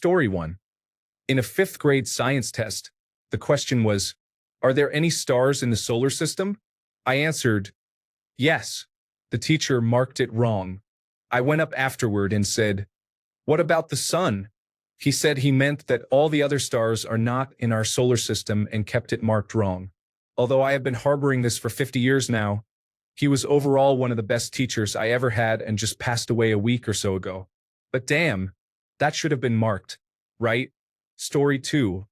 Story 1. In a fifth grade science test, the question was, are there any stars in the solar system? I answered, yes. The teacher marked it wrong. I went up afterward and said, what about the sun? He said he meant that all the other stars are not in our solar system and kept it marked wrong. Although I have been harboring this for 50 years now, he was overall one of the best teachers I ever had and just passed away a week or so ago. But damn, that should have been marked, right? Story 2.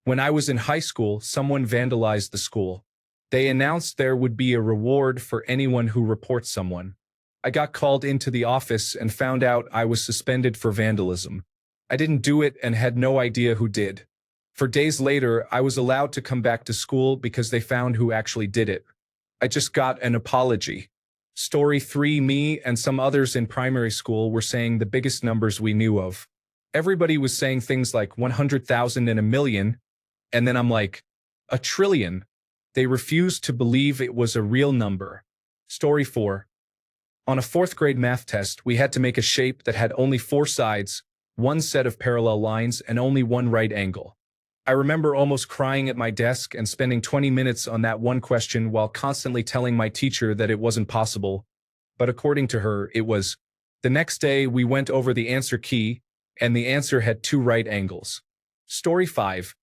When I was in high school, someone vandalized the school. They announced there would be a reward for anyone who reports someone. I got called into the office and found out I was suspended for vandalism. I didn't do it and had no idea who did. For days later, I was allowed to come back to school because they found who actually did it. I just got an apology. Story 3. Me and some others in primary school were saying the biggest numbers we knew of. Everybody was saying things like 100,000 and a million, and then I'm like, a trillion. They refused to believe it was a real number. Story 4. On a fourth grade math test, we had to make a shape that had only 4 sides, 1 set of parallel lines, and only 1 right angle. I remember almost crying at my desk and spending 20 minutes on that one question while constantly telling my teacher that it wasn't possible, but according to her, it was. The next day, we went over the answer key, and the answer had 2 right angles. Story 5.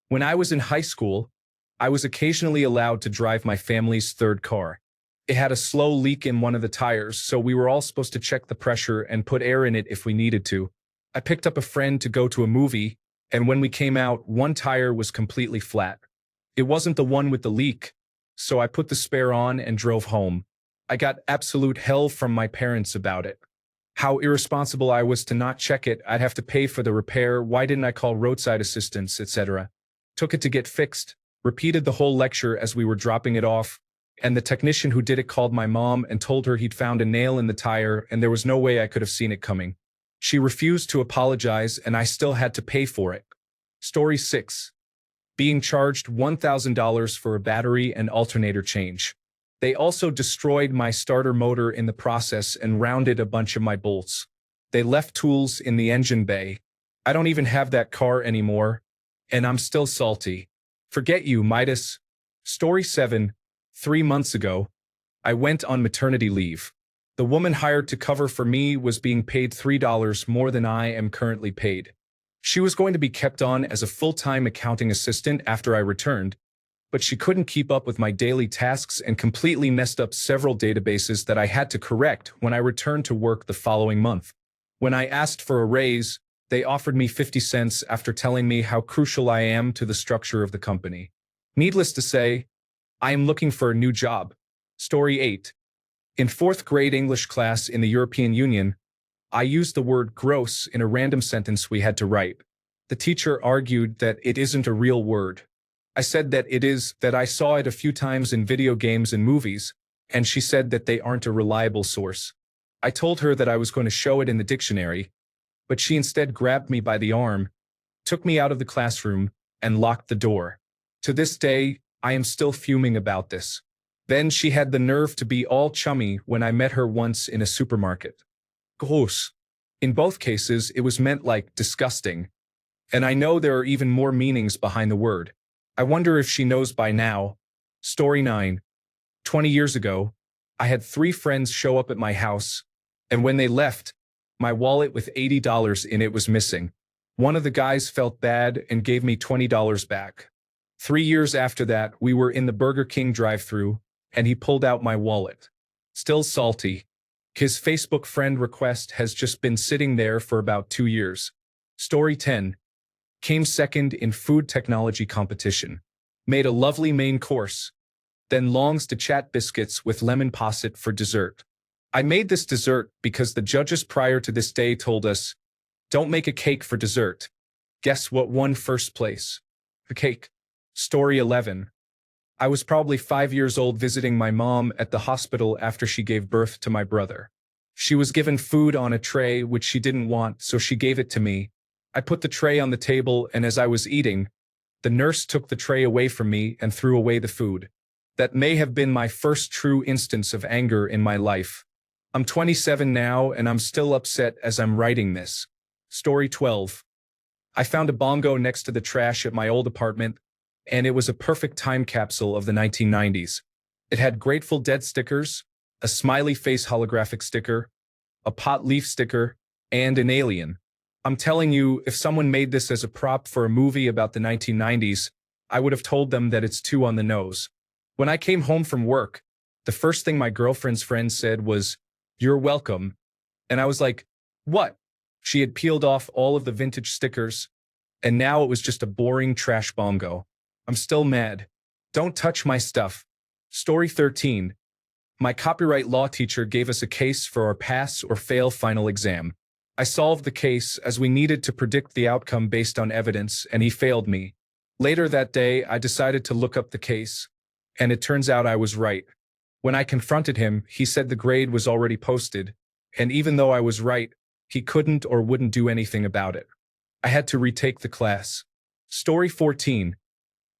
When I was in high school, I was occasionally allowed to drive my family's third car. It had a slow leak in one of the tires, so we were all supposed to check the pressure and put air in it if we needed to. I picked up a friend to go to a movie, and when we came out, one tire was completely flat. It wasn't the one with the leak, so I put the spare on and drove home. I got absolute hell from my parents about it. How irresponsible I was to not check it. I'd have to pay for the repair. Why didn't I call roadside assistance, etc.? Took it to get fixed, repeated the whole lecture as we were dropping it off, and the technician who did it called my mom and told her he'd found a nail in the tire and there was no way I could have seen it coming. She refused to apologize and I still had to pay for it. Story 6. Being charged $1,000 for a battery and alternator change. They also destroyed my starter motor in the process and rounded a bunch of my bolts. They left tools in the engine bay. I don't even have that car anymore, and I'm still salty. Forget you, Midas. Story 7. 3 months ago, I went on maternity leave. The woman hired to cover for me was being paid $3 more than I am currently paid. She was going to be kept on as a full-time accounting assistant after I returned, but she couldn't keep up with my daily tasks and completely messed up several databases that I had to correct when I returned to work the following month. When I asked for a raise, they offered me 50 cents after telling me how crucial I am to the structure of the company. Needless to say, I am looking for a new job. Story 8. In 4th grade English class in the European Union, I used the word gross in a random sentence we had to write. The teacher argued that it isn't a real word. I said that it is, that I saw it a few times in video games and movies, and she said that they aren't a reliable source. I told her that I was going to show it in the dictionary, but she instead grabbed me by the arm, took me out of the classroom, and locked the door. To this day, I am still fuming about this. Then she had the nerve to be all chummy when I met her once in a supermarket. Gross. In both cases, it was meant like disgusting. And I know there are even more meanings behind the word. I wonder if she knows by now. Story 9. 20 years ago, I had 3 friends show up at my house, and when they left, my wallet with $80 in it was missing. One of the guys felt bad and gave me $20 back. 3 years after that, we were in the Burger King drive-thru, and he pulled out my wallet. Still salty. His Facebook friend request has just been sitting there for about 2 years. Story 10. Came second in food technology competition. Made a lovely main course. Then longs to chat biscuits with lemon posset for dessert. I made this dessert because the judges prior to this day told us, don't make a cake for dessert. Guess what won first place? A cake. Story 11. I was probably 5 years old visiting my mom at the hospital after she gave birth to my brother. She was given food on a tray which she didn't want, so she gave it to me. I put the tray on the table, and as I was eating, the nurse took the tray away from me and threw away the food. That may have been my first true instance of anger in my life. I'm 27 now, and I'm still upset as I'm writing this. Story 12. I found a bongo next to the trash at my old apartment, and it was a perfect time capsule of the 1990s. It had Grateful Dead stickers, a smiley face holographic sticker, a pot leaf sticker, and an alien. I'm telling you, if someone made this as a prop for a movie about the 1990s, I would have told them that it's too on the nose. When I came home from work, the first thing my girlfriend's friend said was, "You're welcome." And I was like, "What?" She had peeled off all of the vintage stickers, and now it was just a boring trash bongo. I'm still mad. Don't touch my stuff. Story 13. My copyright law teacher gave us a case for our pass or fail final exam. I solved the case as we needed to predict the outcome based on evidence, and he failed me. Later that day, I decided to look up the case, and it turns out I was right. When I confronted him, he said the grade was already posted, and even though I was right, he couldn't or wouldn't do anything about it. I had to retake the class. Story 14.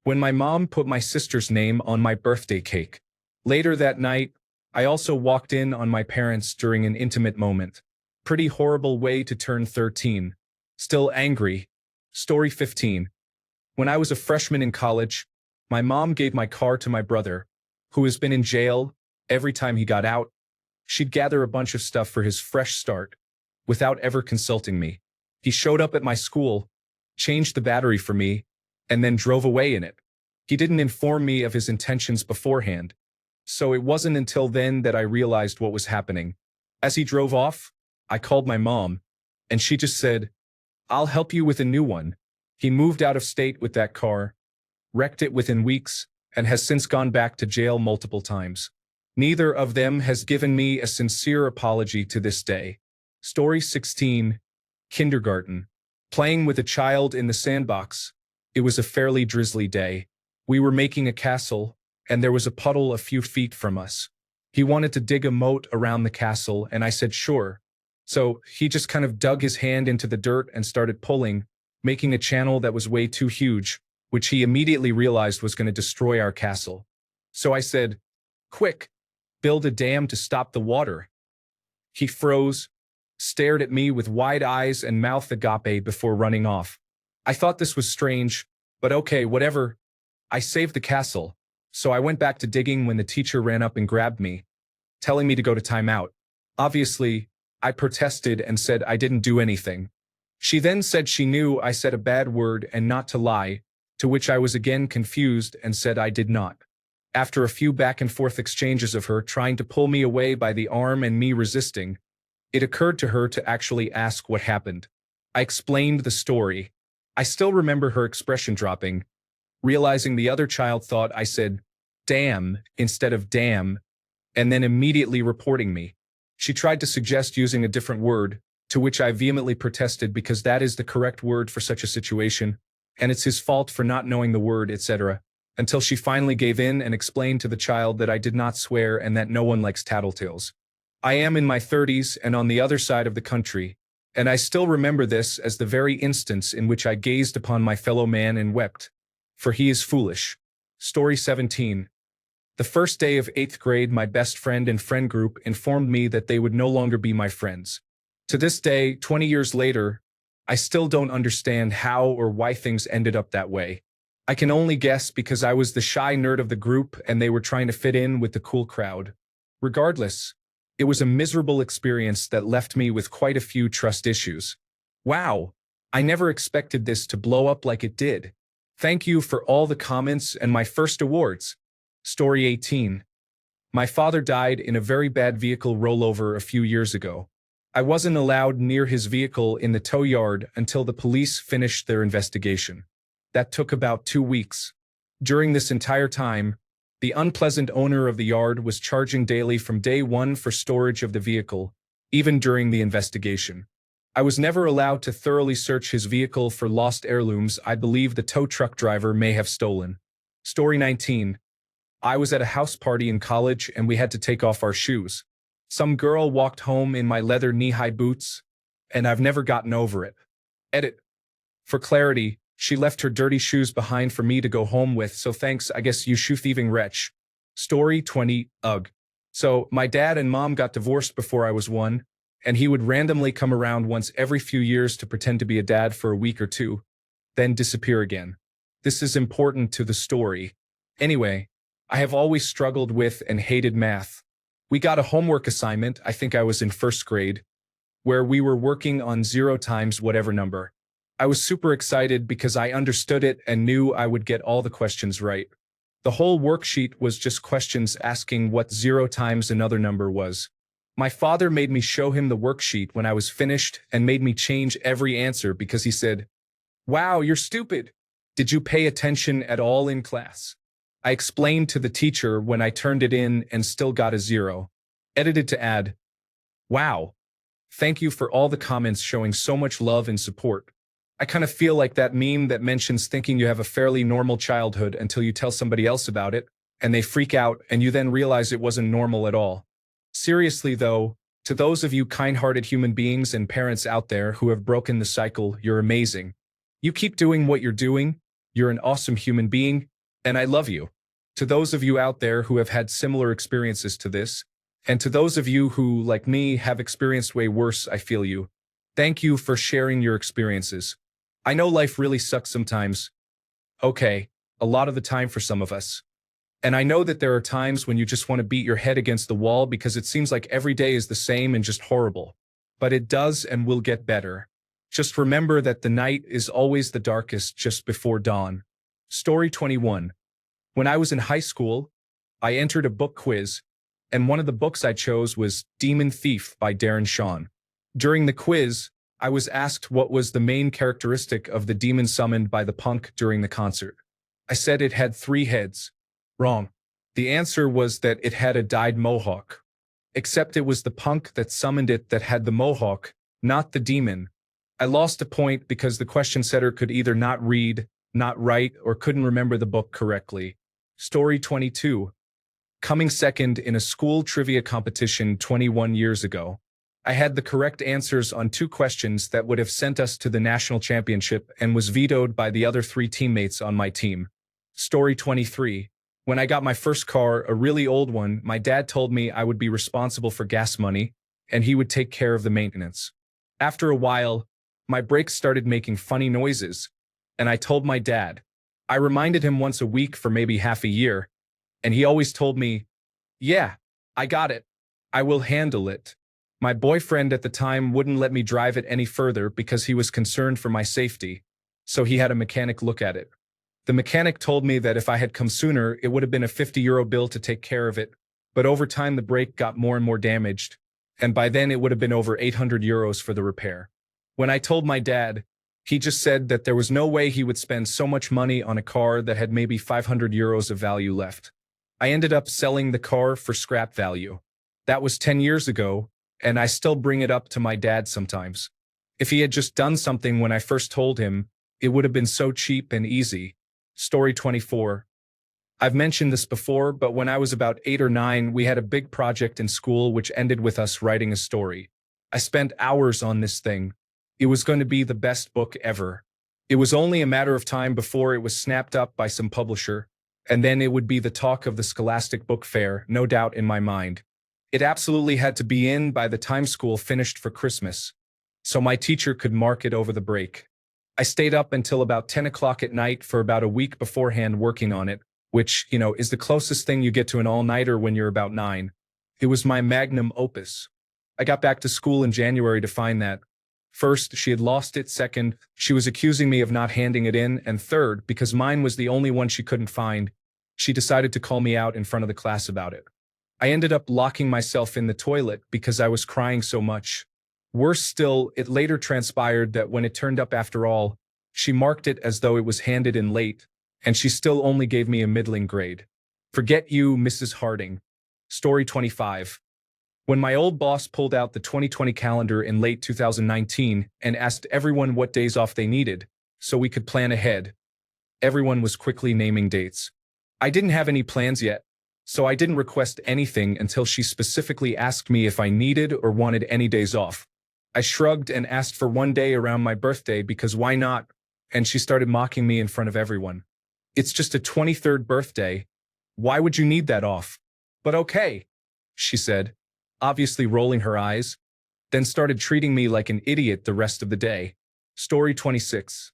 When my mom put my sister's name on my birthday cake. Later that night, I also walked in on my parents during an intimate moment. Pretty horrible way to turn 13. Still angry. Story 15. When I was a freshman in college, my mom gave my car to my brother, who has been in jail every time he got out. She'd gather a bunch of stuff for his fresh start, without ever consulting me. He showed up at my school, changed the battery for me, and then drove away in it. He didn't inform me of his intentions beforehand, so it wasn't until then that I realized what was happening. As he drove off, I called my mom, and she just said, "I'll help you with a new one." He moved out of state with that car, wrecked it within weeks, and has since gone back to jail multiple times. Neither of them has given me a sincere apology to this day. Story 16. Kindergarten. Playing with a child in the sandbox. It was a fairly drizzly day. We were making a castle, and there was a puddle a few feet from us. He wanted to dig a moat around the castle, and I said sure. So he just kind of dug his hand into the dirt and started pulling, making a channel that was way too huge, which he immediately realized was going to destroy our castle. So I said, "Quick, build a dam to stop the water." He froze, stared at me with wide eyes and mouth agape before running off. I thought this was strange, but okay, whatever. I saved the castle, so I went back to digging when the teacher ran up and grabbed me, telling me to go to timeout. Obviously, I protested and said I didn't do anything. She then said she knew I said a bad word and not to lie, to which I was again confused and said I did not. After a few back and forth exchanges of her trying to pull me away by the arm and me resisting, it occurred to her to actually ask what happened. I explained the story. I still remember her expression dropping, realizing the other child thought I said damn instead of damn, and then immediately reporting me. She tried to suggest using a different word, to which I vehemently protested because that is the correct word for such a situation, and it's his fault for not knowing the word, etc., until she finally gave in and explained to the child that I did not swear and that no one likes tattletales. I am in my 30s and on the other side of the country, and I still remember this as the very instance in which I gazed upon my fellow man and wept, for he is foolish. Story 17. The first day of 8th grade, my best friend and friend group informed me that they would no longer be my friends. To this day, 20 years later, I still don't understand how or why things ended up that way. I can only guess because I was the shy nerd of the group and they were trying to fit in with the cool crowd. Regardless, it was a miserable experience that left me with quite a few trust issues. Wow, I never expected this to blow up like it did. Thank you for all the comments and my first awards. Story 18. My father died in a very bad vehicle rollover a few years ago. I wasn't allowed near his vehicle in the tow yard until the police finished their investigation. That took about 2 weeks. During this entire time, the unpleasant owner of the yard was charging daily from day one for storage of the vehicle, even during the investigation. I was never allowed to thoroughly search his vehicle for lost heirlooms I believe the tow truck driver may have stolen. Story 19. I was at a house party in college and we had to take off our shoes. Some girl walked home in my leather knee-high boots, and I've never gotten over it. Edit. For clarity, she left her dirty shoes behind for me to go home with, so thanks, I guess, you shoe-thieving wretch. Story 20. Ugh. So, my dad and mom got divorced before I was 1, and he would randomly come around once every few years to pretend to be a dad for a week or two, then disappear again. This is important to the story. Anyway, I have always struggled with and hated math. We got a homework assignment, I think I was in first grade, where we were working on 0 times whatever number. I was super excited because I understood it and knew I would get all the questions right. The whole worksheet was just questions asking what 0 times another number was. My father made me show him the worksheet when I was finished and made me change every answer because he said, "Wow, you're stupid. Did you pay attention at all in class?" I explained to the teacher when I turned it in and still got a 0. Edited to add, "Wow. Thank you for all the comments showing so much love and support." I kind of feel like that meme that mentions thinking you have a fairly normal childhood until you tell somebody else about it, and they freak out, and you then realize it wasn't normal at all. Seriously though, to those of you kind-hearted human beings and parents out there who have broken the cycle, you're amazing. You keep doing what you're doing, you're an awesome human being, and I love you. To those of you out there who have had similar experiences to this, and to those of you who, like me, have experienced way worse, I feel you. Thank you for sharing your experiences. I know life really sucks sometimes. Okay, a lot of the time for some of us. And I know that there are times when you just want to beat your head against the wall because it seems like every day is the same and just horrible. But it does and will get better. Just remember that the night is always the darkest just before dawn. Story 21. When I was in high school, I entered a book quiz, and one of the books I chose was Demon Thief by Darren Shan. During the quiz, I was asked what was the main characteristic of the demon summoned by the punk during the concert. I said it had 3 heads. Wrong. The answer was that it had a dyed mohawk. Except it was the punk that summoned it that had the mohawk, not the demon. I lost a point because the question setter could either not read, not write, or couldn't remember the book correctly. Story 22. Coming second in a school trivia competition 21 years ago. I had the correct answers on 2 questions that would have sent us to the national championship and was vetoed by the other 3 teammates on my team. Story 23. When I got my first car, a really old one, my dad told me I would be responsible for gas money, and he would take care of the maintenance. After a while, my brakes started making funny noises, and I told my dad. I reminded him once a week for maybe half a year, and he always told me, "Yeah, I got it. I will handle it." My boyfriend at the time wouldn't let me drive it any further because he was concerned for my safety, so he had a mechanic look at it. The mechanic told me that if I had come sooner, it would have been a €50 bill to take care of it, but over time the brake got more and more damaged, and by then it would have been over €800 for the repair. When I told my dad, he just said that there was no way he would spend so much money on a car that had maybe €500 of value left. I ended up selling the car for scrap value. That was 10 years ago, and I still bring it up to my dad sometimes. If he had just done something when I first told him, it would have been so cheap and easy. Story 24. I've mentioned this before, but when I was about 8 or 9, we had a big project in school which ended with us writing a story. I spent hours on this thing. It was going to be the best book ever. It was only a matter of time before it was snapped up by some publisher, and then it would be the talk of the Scholastic Book Fair, no doubt in my mind. It absolutely had to be in by the time school finished for Christmas, so my teacher could mark it over the break. I stayed up until about 10 o'clock at night for about a week beforehand working on it, which, is the closest thing you get to an all-nighter when you're about 9. It was my magnum opus. I got back to school in January to find that. First, she had lost it. Second, she was accusing me of not handing it in. And third, because mine was the only one she couldn't find, she decided to call me out in front of the class about it. I ended up locking myself in the toilet because I was crying so much. Worse still, it later transpired that when it turned up after all, she marked it as though it was handed in late, and she still only gave me a middling grade. Forget you, Mrs. Harding. Story 25. When my old boss pulled out the 2020 calendar in late 2019 and asked everyone what days off they needed, so we could plan ahead, everyone was quickly naming dates. I didn't have any plans yet, so I didn't request anything until she specifically asked me if I needed or wanted any days off. I shrugged and asked for one day around my birthday because why not? And she started mocking me in front of everyone. It's just a 23rd birthday. Why would you need that off? But okay, she said, obviously rolling her eyes. then started treating me like an idiot the rest of the day. Story 26.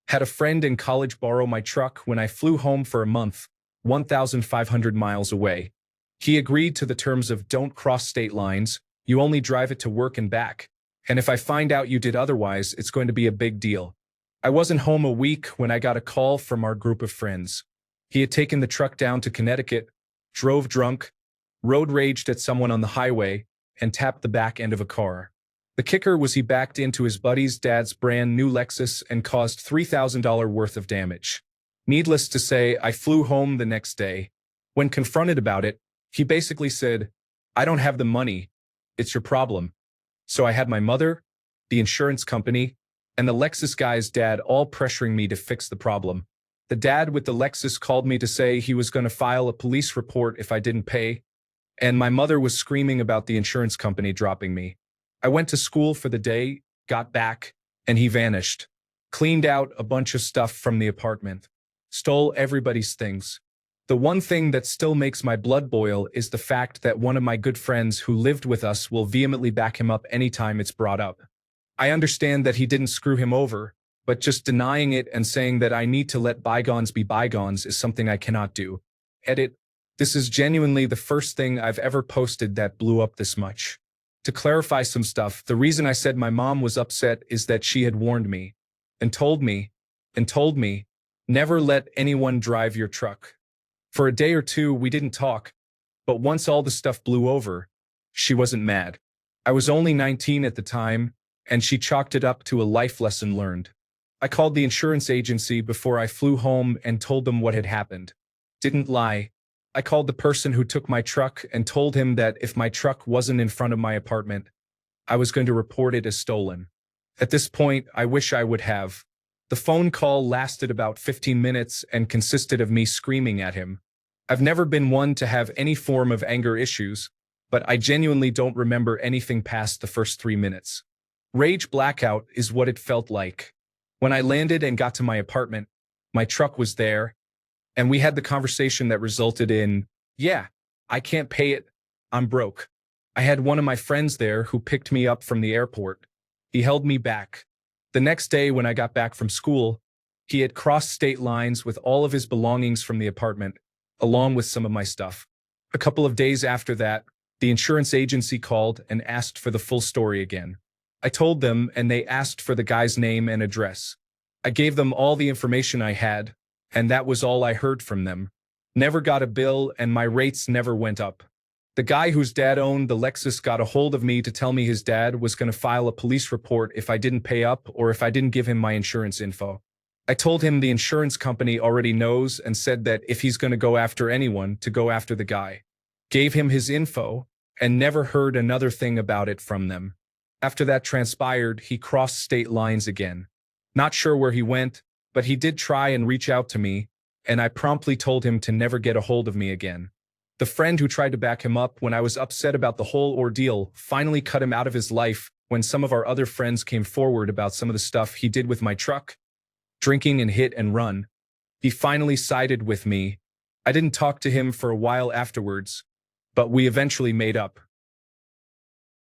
Had a friend in college borrow my truck when I flew home for a month, 1,500 miles away. He agreed to the terms of don't cross state lines, you only drive it to work and back, and if I find out you did otherwise, it's going to be a big deal. I wasn't home a week when I got a call from our group of friends. He had taken the truck down to Connecticut, drove drunk, road raged at someone on the highway, and tapped the back end of a car. The kicker was he backed into his buddy's dad's brand new Lexus and caused $3,000 worth of damage. Needless to say, I flew home the next day. When confronted about it, he basically said, "I don't have the money. It's your problem." So I had my mother, the insurance company, and the Lexus guy's dad all pressuring me to fix the problem. The dad with the Lexus called me to say he was going to file a police report if I didn't pay, and my mother was screaming about the insurance company dropping me. I went to school for the day, got back, and he vanished. Cleaned out a bunch of stuff from the apartment. Stole everybody's things. The one thing that still makes my blood boil is the fact that one of my good friends who lived with us will vehemently back him up anytime it's brought up. I understand that he didn't screw him over, but just denying it and saying that I need to let bygones be bygones is something I cannot do. Edit. This is genuinely the first thing I've ever posted that blew up this much. To clarify some stuff, the reason I said my mom was upset is that she had warned me, and told me, never let anyone drive your truck. For a day or two, we didn't talk, but once all the stuff blew over, she wasn't mad. I was only 19 at the time, and she chalked it up to a life lesson learned. I called the insurance agency before I flew home and told them what had happened. Didn't lie. I called the person who took my truck and told him that if my truck wasn't in front of my apartment, I was going to report it as stolen. At this point, I wish I would have. The phone call lasted about 15 minutes and consisted of me screaming at him. I've never been one to have any form of anger issues, but I genuinely don't remember anything past the first 3 minutes. Rage blackout is what it felt like. When I landed and got to my apartment, my truck was there, and we had the conversation that resulted in, "Yeah, I can't pay it. I'm broke." I had one of my friends there who picked me up from the airport. He held me back. The next day when I got back from school, he had crossed state lines with all of his belongings from the apartment, along with some of my stuff. A couple of days after that, the insurance agency called and asked for the full story again. I told them, and they asked for the guy's name and address. I gave them all the information I had, and that was all I heard from them. Never got a bill, and my rates never went up. The guy whose dad owned the Lexus got a hold of me to tell me his dad was going to file a police report if I didn't pay up or if I didn't give him my insurance info. I told him the insurance company already knows and said that if he's going to go after anyone, to go after the guy. Gave him his info, and never heard another thing about it from them. After that transpired, he crossed state lines again. Not sure where he went, but he did try and reach out to me, and I promptly told him to never get a hold of me again. The friend who tried to back him up when I was upset about the whole ordeal finally cut him out of his life when some of our other friends came forward about some of the stuff he did with my truck, drinking and hit and run. He finally sided with me. I didn't talk to him for a while afterwards, but we eventually made up.